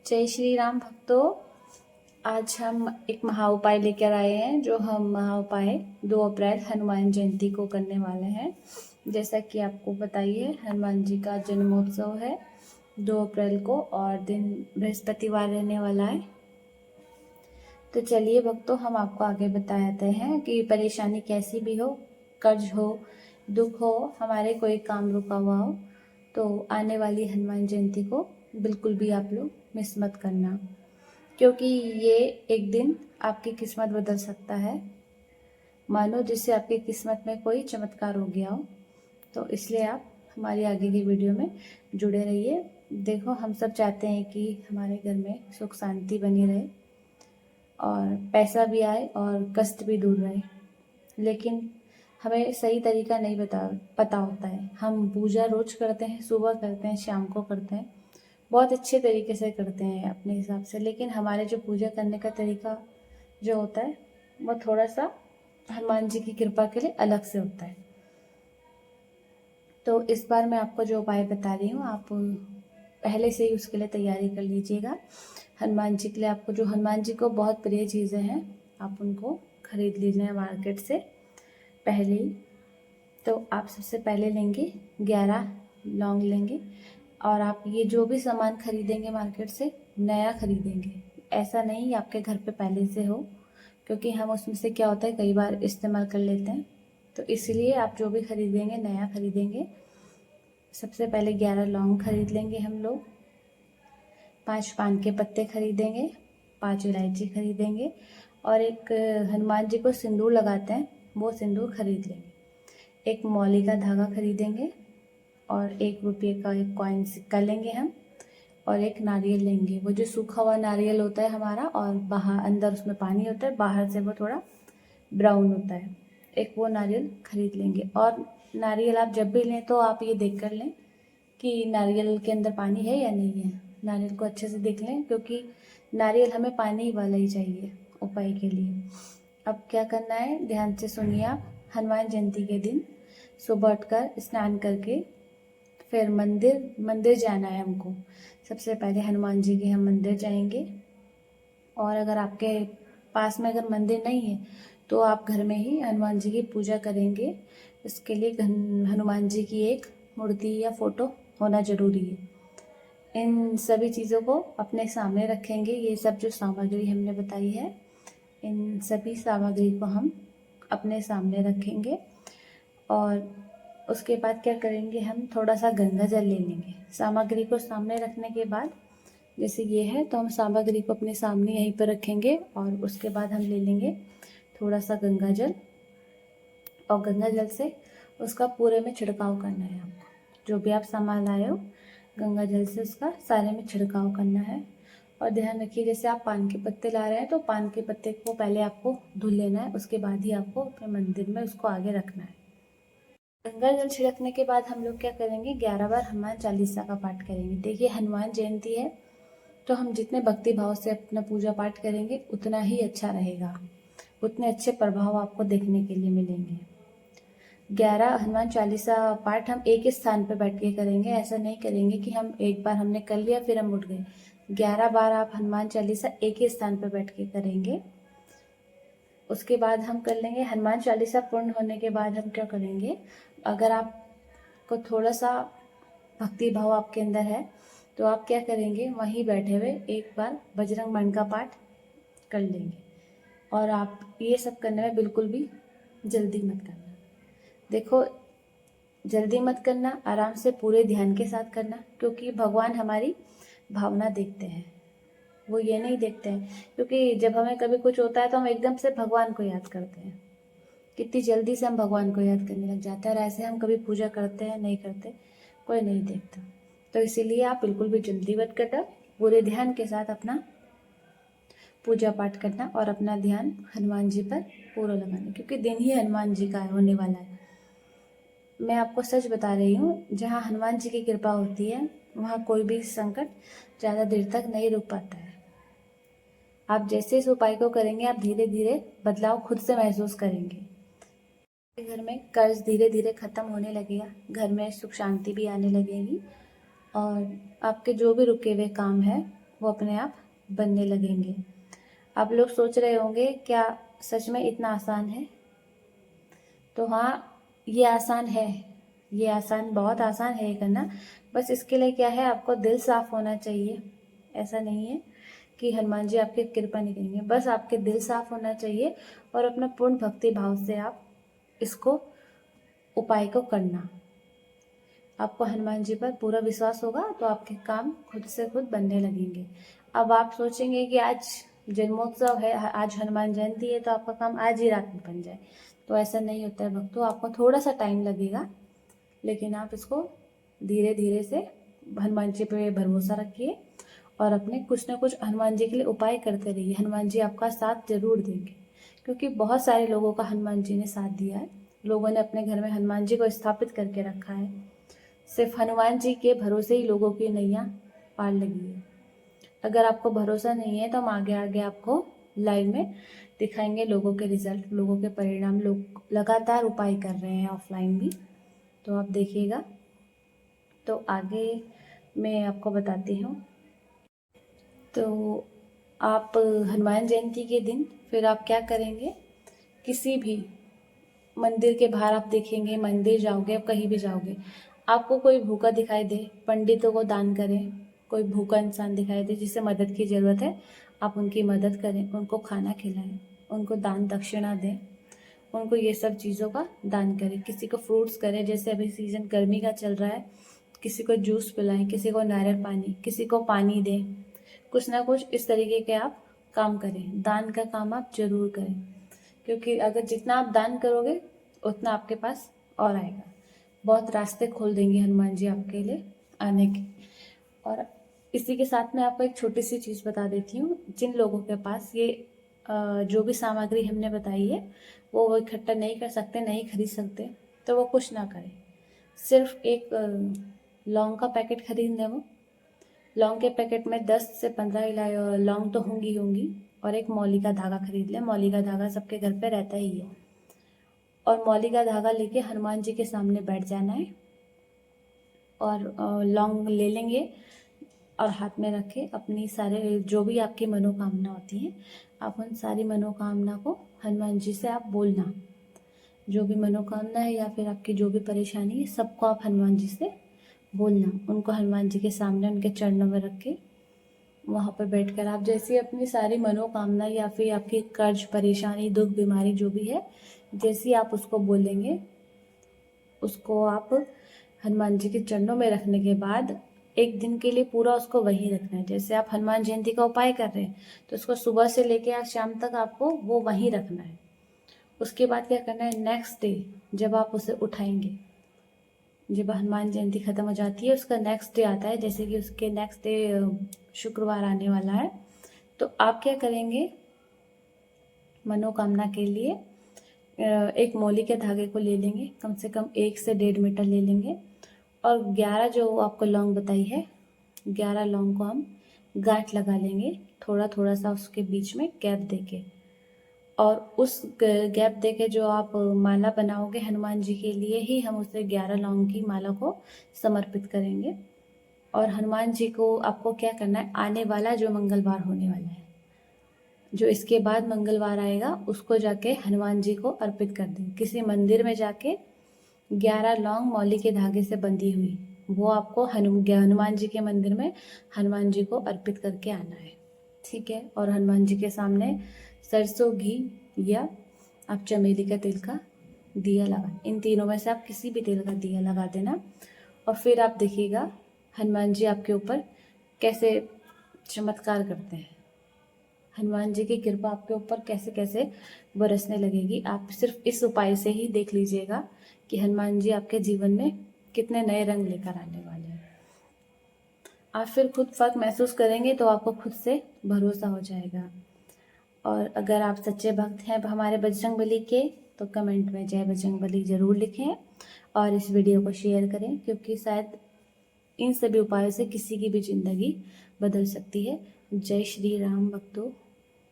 जय श्री राम भक्तों। आज हम एक महा उपाय लेकर आए हैं, जो हम महा उपाय 2 अप्रैल हनुमान जयंती को करने वाले हैं। जैसा कि आपको बताइए, हनुमान जी का जन्मोत्सव है 2 अप्रैल को और दिन बृहस्पतिवार रहने वाला है। तो चलिए भक्तों, हम आपको आगे बताते हैं कि परेशानी कैसी भी हो, कर्ज हो, दुख हो, हमारे कोई काम रुका हुआ हो, तो आने वाली हनुमान जयंती को बिल्कुल भी आप लोग मिस मत करना, क्योंकि ये एक दिन आपकी किस्मत बदल सकता है। मानो जिससे आपकी किस्मत में कोई चमत्कार हो गया हो। तो इसलिए आप हमारी आगे की वीडियो में जुड़े रहिए। देखो, हम सब चाहते हैं कि हमारे घर में सुख शांति बनी रहे और पैसा भी आए और कष्ट भी दूर रहे, लेकिन हमें सही तरीका नहीं पता होता है। हम पूजा रोज करते हैं, सुबह करते हैं, शाम को करते हैं, बहुत अच्छे तरीके से करते हैं अपने हिसाब से, लेकिन हमारे जो पूजा करने का तरीका जो होता है वो थोड़ा सा हनुमान जी की कृपा के लिए अलग से होता है। तो इस बार मैं आपको जो उपाय बता रही हूँ, आप पहले से ही उसके लिए तैयारी कर लीजिएगा। हनुमान जी के लिए आपको जो हनुमान जी को बहुत प्रिय चीज़ें हैं, आप उनको खरीद लीजिए मार्केट से पहले ही। तो आप सबसे पहले लेंगे 11 लौंग लेंगे, और आप ये जो भी सामान खरीदेंगे मार्केट से नया खरीदेंगे, ऐसा नहीं आपके घर पे पहले से हो, क्योंकि हम उसमें से क्या होता है कई बार इस्तेमाल कर लेते हैं। तो इसलिए आप जो भी खरीदेंगे नया खरीदेंगे। सबसे पहले 11 लौंग खरीद लेंगे हम लोग, 5 पान के पत्ते खरीदेंगे, 5 इलायची खरीदेंगे, और एक हनुमान जी को सिंदूर लगाते हैं वो सिंदूर खरीद लेंगे। एक मौली का धागा खरीदेंगे, और 1 रुपये का एक कॉइन सिक्का लेंगे हम, और एक नारियल लेंगे। वो जो सूखा हुआ नारियल होता है हमारा, और बाहर अंदर उसमें पानी होता है, बाहर से वो थोड़ा ब्राउन होता है, एक वो नारियल खरीद लेंगे। और नारियल आप जब भी लें तो आप ये देख कर लें कि नारियल के अंदर पानी है या नहीं है। नारियल को अच्छे से देख लें, क्योंकि नारियल हमें पानी वाला ही चाहिए उपाय के लिए। अब क्या करना है, ध्यान से सुनिए आप। हनुमान जयंती के दिन सुबह उठकर स्नान करके फिर मंदिर जाना है हमको। सबसे पहले हनुमान जी के हम मंदिर जाएंगे, और अगर आपके पास में अगर मंदिर नहीं है तो आप घर में ही हनुमान जी की पूजा करेंगे। इसके लिए हनुमान जी की एक मूर्ति या फोटो होना जरूरी है। इन सभी चीज़ों को अपने सामने रखेंगे। ये सब जो सामग्री हमने बताई है, इन सभी सामग्री को हम अपने सामने रखेंगे, और उसके बाद क्या करेंगे, हम थोड़ा सा गंगा जल ले लेंगे। सामग्री को सामने रखने के बाद, जैसे ये है, तो हम सामग्री को अपने सामने यहीं पर रखेंगे, और उसके बाद हम ले लेंगे थोड़ा सा गंगा जल, और गंगा जल से उसका पूरे में छिड़काव करना है आपको। जो भी आप सामान लाए हो, गंगा जल से उसका सारे में छिड़काव करना है। और ध्यान रखिए, जैसे आप पान के पत्ते ला रहे हैं तो पान के पत्ते को पहले आपको धुल लेना है, उसके बाद ही आपको अपने मंदिर में उसको आगे रखना है। गंगा जल छिड़कने के बाद हम लोग क्या करेंगे, 11 बार हनुमान चालीसा का पाठ करेंगे। देखिए, हनुमान जयंती है तो हम जितने भक्ति भाव से अपना पूजा पाठ करेंगे उतना ही अच्छा रहेगा, उतने अच्छे प्रभाव आपको देखने के लिए मिलेंगे। 11 हनुमान चालीसा पाठ हम एक ही स्थान पर बैठ के करेंगे। ऐसा नहीं करेंगे कि हम एक बार हमने कर लिया फिर हम उठ गए। 11 बार आप हनुमान चालीसा एक ही स्थान पर बैठ के करेंगे। उसके बाद हम कर लेंगे हनुमान चालीसा पूर्ण होने के बाद हम क्या करेंगे, अगर आपको थोड़ा सा भक्ति भाव आपके अंदर है तो आप क्या करेंगे, वहीं बैठे हुए एक बार बजरंग बाण का पाठ कर लेंगे। और आप ये सब करने में बिल्कुल भी जल्दी मत करना। देखो, जल्दी मत करना, आराम से पूरे ध्यान के साथ करना, क्योंकि भगवान हमारी भावना देखते हैं, वो ये नहीं देखते हैं। क्योंकि जब हमें कभी कुछ होता है तो हम एकदम से भगवान को याद करते हैं, कितनी जल्दी से हम भगवान को याद करने लग जाते हैं, और ऐसे हम कभी पूजा करते हैं नहीं करते, कोई नहीं देखता। तो इसीलिए आप बिल्कुल भी जल्दी मत करना, पूरे ध्यान के साथ अपना पूजा पाठ करना, और अपना ध्यान हनुमान जी पर पूरा लगाना, क्योंकि दिन ही हनुमान जी का होने वाला है। मैं आपको सच बता रही हूँ, जहाँ हनुमान जी की कृपा होती है वहाँ कोई भी संकट ज़्यादा देर तक नहीं रुक पाता है। आप जैसे इस उपाय को करेंगे, आप धीरे धीरे बदलाव खुद से महसूस करेंगे। घर में कर्ज धीरे धीरे खत्म होने लगेगा, घर में सुख शांति भी आने लगेगी, और आपके जो भी रुके हुए काम है वो अपने आप बनने लगेंगे। आप लोग सोच रहे होंगे क्या सच में इतना आसान है? तो हाँ, ये आसान है, ये आसान, बहुत आसान है ये करना। बस इसके लिए क्या है, आपको दिल साफ होना चाहिए। ऐसा नहीं है कि हनुमान जी आपकी कृपा नहीं करेंगे, बस आपके दिल साफ होना चाहिए और अपना पूर्ण भक्ति भाव से आप इसको उपाय को करना। आपको हनुमान जी पर पूरा विश्वास होगा तो आपके काम खुद से खुद बनने लगेंगे। अब आप सोचेंगे कि आज जन्मोत्सव है, आज हनुमान जयंती है, तो आपका काम आज ही रात में बन जाए, तो ऐसा नहीं होता है भक्तों। आपको थोड़ा सा टाइम लगेगा, लेकिन आप इसको धीरे धीरे से हनुमान जी पे भरोसा रखिए और अपने कुछ ना कुछ हनुमान जी के लिए उपाय करते रहिए। हनुमान जी आपका साथ जरूर देंगे, क्योंकि बहुत सारे लोगों का हनुमान जी ने साथ दिया है। लोगों ने अपने घर में हनुमान जी को स्थापित करके रखा है। सिर्फ हनुमान जी के भरोसे ही लोगों की नैया पार लगी है। अगर आपको भरोसा नहीं है तो हम आगे आगे आपको लाइव में दिखाएंगे लोगों के रिजल्ट, लोगों के परिणाम। लोग लगातार उपाय कर रहे हैं ऑफलाइन भी, तो आप देखिएगा। तो आगे मैं आपको बताती हूँ। तो आप हनुमान जयंती के दिन फिर आप क्या करेंगे, किसी भी मंदिर के बाहर आप देखेंगे, मंदिर जाओगे, आप कहीं भी जाओगे, आपको कोई भूखा दिखाई दे, पंडितों को दान करें। कोई भूखा इंसान दिखाई दे जिसे मदद की ज़रूरत है, आप उनकी मदद करें, उनको खाना खिलाएं, उनको दान दक्षिणा दें, उनको ये सब चीज़ों का दान करें। किसी को फ्रूट्स करें, जैसे अभी सीज़न गर्मी का चल रहा है, किसी को जूस पिलाएं, किसी को नारियल पानी, किसी को पानी दें। कुछ ना कुछ इस तरीके के आप काम करें। दान का काम आप जरूर करें, क्योंकि अगर जितना आप दान करोगे उतना आपके पास और आएगा। बहुत रास्ते खोल देंगे हनुमान जी आपके लिए आने के। और इसी के साथ में आपको एक छोटी सी चीज़ बता देती हूँ। जिन लोगों के पास ये जो भी सामग्री हमने बताई है वो इकट्ठा नहीं कर सकते, नहीं खरीद सकते, तो वो कुछ ना करें। सिर्फ एक लौंग का पैकेट खरीद लें। वो लौंग के पैकेट में 10 से 15 लौंग तो होंगी, और एक मौली का धागा खरीद लें। मौली का धागा सबके घर पे रहता ही है। और मौली का धागा लेके हनुमान जी के सामने बैठ जाना है और लौंग ले लेंगे और हाथ में रखे अपनी सारे जो भी आपकी मनोकामना होती हैं, आप उन सारी मनोकामना को हनुमान जी से आप बोलना। जो भी मनोकामना है या फिर आपकी जो भी परेशानी है, सबको आप हनुमान जी से बोलना। उनको हनुमान जी के सामने उनके चरणों में रख के वहाँ पर बैठकर आप जैसी अपनी सारी मनोकामना या फिर आपकी कर्ज, परेशानी, दुख, बीमारी जो भी है, जैसी आप उसको बोलेंगे, उसको आप हनुमान जी के चरणों में रखने के बाद एक दिन के लिए पूरा उसको वहीं रखना है। जैसे आप हनुमान जयंती का उपाय कर रहे हैं तो उसको सुबह से लेके आज शाम तक आपको वो वहीं रखना है। उसके बाद क्या करना है, नेक्स्ट डे जब आप उसे उठाएंगे, जब हनुमान जयंती खत्म हो जाती है उसका नेक्स्ट डे आता है, जैसे कि उसके नेक्स्ट डे शुक्रवार आने वाला है, तो आप क्या करेंगे, मनोकामना के लिए एक मौली के धागे को ले लेंगे, कम से कम 1 से 1.5 मीटर ले लेंगे, और 11 जो आपको लौंग बताई है, 11 लौंग को हम गांठ लगा लेंगे, थोड़ा थोड़ा सा उसके बीच में गैप देके। और उस गैप देके जो आप माला बनाओगे हनुमान जी के लिए ही हम उसे 11 लौंग की माला को समर्पित करेंगे। और हनुमान जी को आपको क्या करना है, आने वाला जो मंगलवार होने वाला है, जो इसके बाद मंगलवार आएगा, उसको जाके हनुमान जी को अर्पित कर दें। किसी मंदिर में जाके 11 लौंग मौली के धागे से बंधी हुई, वो आपको हनुमान जी के मंदिर में हनुमान जी को अर्पित करके आना है, ठीक है। और हनुमान जी के सामने सरसों घी या आप चमेली का तेल का दिया लगा, इन तीनों में से आप किसी भी तेल का दिया लगा देना। और फिर आप देखिएगा हनुमान जी आपके ऊपर कैसे चमत्कार करते हैं। हनुमान जी की कृपा आपके ऊपर कैसे कैसे बरसने लगेगी। आप सिर्फ इस उपाय से ही देख लीजिएगा कि हनुमान जी आपके जीवन में कितने नए रंग लेकर आने वाले हैं। आप फिर खुद फर्क महसूस करेंगे तो आपको खुद से भरोसा हो जाएगा। और अगर आप सच्चे भक्त हैं हमारे बजरंगबली के, तो कमेंट में जय बजरंगबली ज़रूर लिखें और इस वीडियो को शेयर करें, क्योंकि शायद इन सभी उपायों से किसी की भी ज़िंदगी बदल सकती है। जय श्री राम भक्तों।